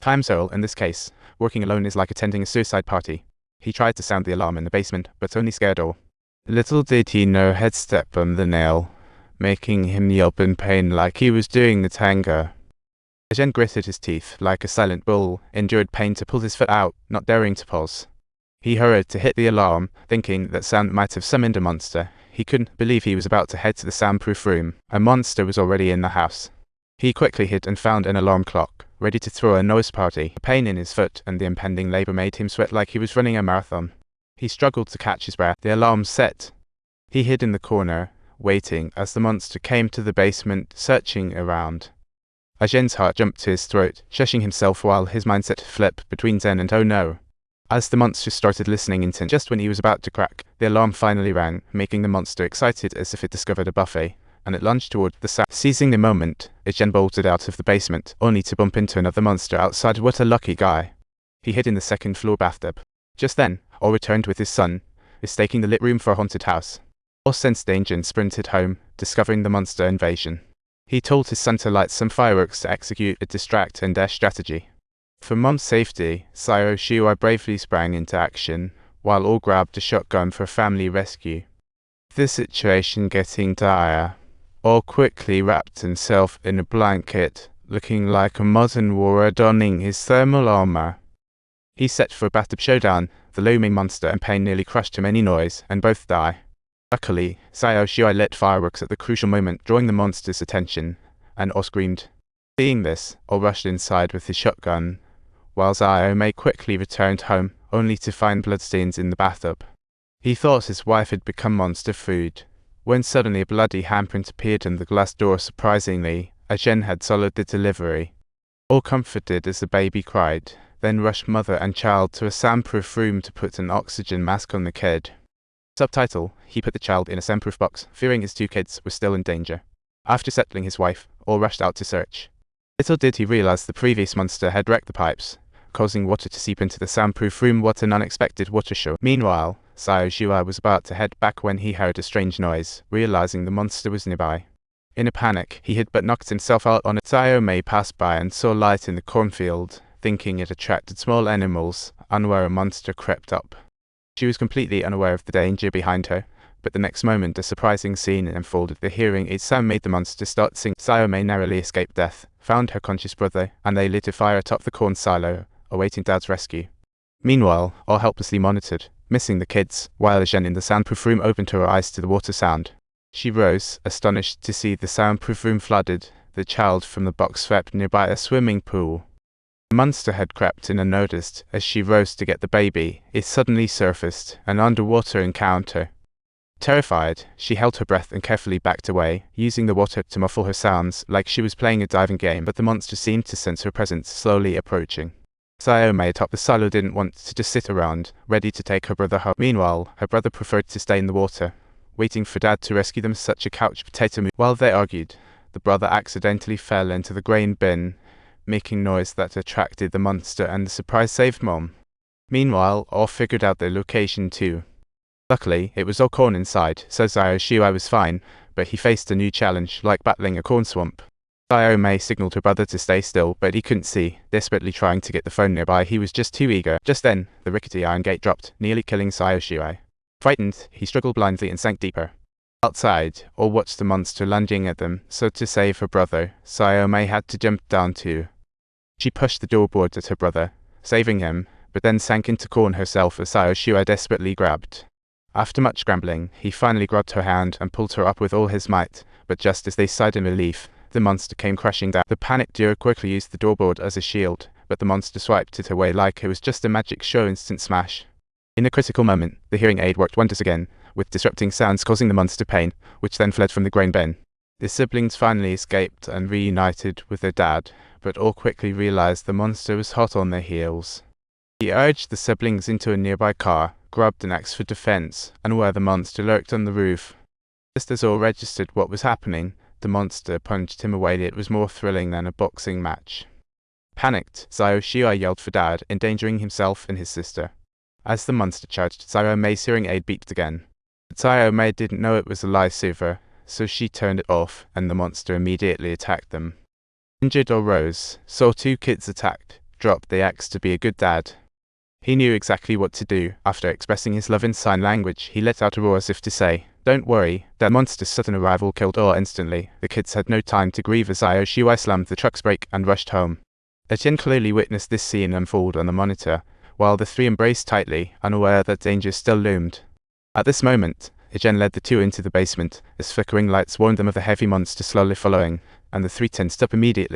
Time Soul, in this case, working alone is like attending a suicide party. He tried to sound the alarm in the basement, but only scared all. Little did he know he'd step on the nail, making him yelp in pain like he was doing the tango. Zhen gritted his teeth like a silent bull, endured pain to pull his foot out, not daring to pause. He hurried to hit the alarm, thinking that sound might have summoned a monster. He couldn't believe he was about to head to the soundproof room. A monster was already in the house. He quickly hid and found an alarm clock, ready to throw a noise party. The pain in his foot and the impending labor made him sweat like he was running a marathon. He struggled to catch his breath. The alarm set. He hid in the corner, waiting as the monster came to the basement, searching around. Zhen's heart jumped to his throat, shushing himself while his mindset flipped between Zhen and oh no. As the monster started listening intent, just when he was about to crack, the alarm finally rang, making the monster excited as if it discovered a buffet, and it lunged toward the sound. Seizing the moment, Zhen bolted out of the basement, only to bump into another monster outside. What a lucky guy. He hid in the second-floor bathtub. Just then, All returned with his son, mistaking the lit room for a haunted house. All sensed danger and sprinted home, discovering the monster invasion. He told his son to light some fireworks to execute a distract and dash strategy. For Mom's safety, Sayo Shiwai bravely sprang into action, while All grabbed a shotgun for family rescue. The situation getting dire, All quickly wrapped himself in a blanket, looking like a modern warrior donning his thermal armor. He set for a bathtub showdown. The looming monster and pain nearly crushed him any noise, and both die. Luckily, Sayo Shiwai lit fireworks at the crucial moment, drawing the monster's attention, and All screamed. Seeing this, All rushed inside with his shotgun, while Sayo quickly returned home, only to find bloodstains in the bathtub. He thought his wife had become monster food, when suddenly a bloody handprint appeared in the glass door. Surprisingly, Zhen had swallowed the delivery. All comforted as the baby cried, then rushed mother and child to a soundproof room to put an oxygen mask on the kid. Subtitle: He put the child in a soundproof box, fearing his two kids were still in danger. After settling his wife, All rushed out to search. Little did he realize the previous monster had wrecked the pipes, causing water to seep into the soundproof room. What an unexpected water show. Meanwhile, Sayo Shiwai was about to head back when he heard a strange noise, realizing the monster was nearby. In a panic, he hid but knocked himself out on it. Sayo passed by and saw light in the cornfield, thinking it attracted small animals, unaware a monster crept up. She was completely unaware of the danger behind her, but the next moment a surprising scene unfolded. The hearing aid sound made the monster start singing. Sayo narrowly escaped death, found her conscious brother, and they lit a fire atop the corn silo, awaiting Dad's rescue. Meanwhile, All helplessly monitored, missing the kids, while Zhen in the soundproof room opened her eyes to the water sound. She rose, astonished to see the soundproof room flooded, the child from the box swept nearby a swimming pool. The monster had crept in unnoticed. As she rose to get the baby, it suddenly surfaced, an underwater encounter. Terrified, she held her breath and carefully backed away, using the water to muffle her sounds like she was playing a diving game, but the monster seemed to sense her presence, slowly approaching. Sayo atop the silo didn't want to just sit around, ready to take her brother home. Meanwhile, her brother preferred to stay in the water, waiting for Dad to rescue them. Such a couch potato move. While they argued, the brother accidentally fell into the grain bin, making noise that attracted the monster, and the surprise saved Mom. Meanwhile, All figured out their location too. Luckily, it was all corn inside, so Sayo Shiwai was fine, but he faced a new challenge, like battling a corn swamp. Sayo signaled her brother to stay still, but he couldn't see, desperately trying to get the phone nearby. He was just too eager. Just then, the rickety iron gate dropped, nearly killing Sayo Shiwai. Frightened, he struggled blindly and sank deeper. Outside, All watched the monster lunging at them, so to save her brother, Sayo had to jump down too. She pushed the doorboard at her brother, saving him, but then sank into corn herself as Sayo Shiwai desperately grabbed. After much scrambling, he finally grabbed her hand and pulled her up with all his might, but just as they sighed in relief, the monster came crashing down. The panicked duo quickly used the doorboard as a shield, but the monster swiped it away like it was just a magic show. Instant smash. In a critical moment, the hearing aid worked wonders again, with disrupting sounds causing the monster pain, which then fled from the grain bin. The siblings finally escaped and reunited with their dad, but All quickly realized the monster was hot on their heels. He urged the siblings into a nearby car, grabbed an axe for defense, and where the monster lurked on the roof. Just as All registered what was happening, the monster punched him away. It was more thrilling than a boxing match. Panicked, Sayo Shiwai yelled for Dad, endangering himself and his sister. As the monster charged, Sayo's hearing aid beeped again. But Sayo didn't know it was a lifesaver, so she turned it off, and the monster immediately attacked them. Injured All rose, saw two kids attacked, dropped the axe to be a good dad. He knew exactly what to do. After expressing his love in sign language, he let out a roar as if to say, "Don't worry." That monster's sudden arrival killed all instantly. The kids had no time to grieve as Aoshiwai slammed the truck's brake and rushed home. Zhen clearly witnessed this scene unfold on the monitor, while the three embraced tightly, unaware that danger still loomed. At this moment, Zhen led the two into the basement, as flickering lights warned them of the heavy monster slowly following, and the three tensed up immediately.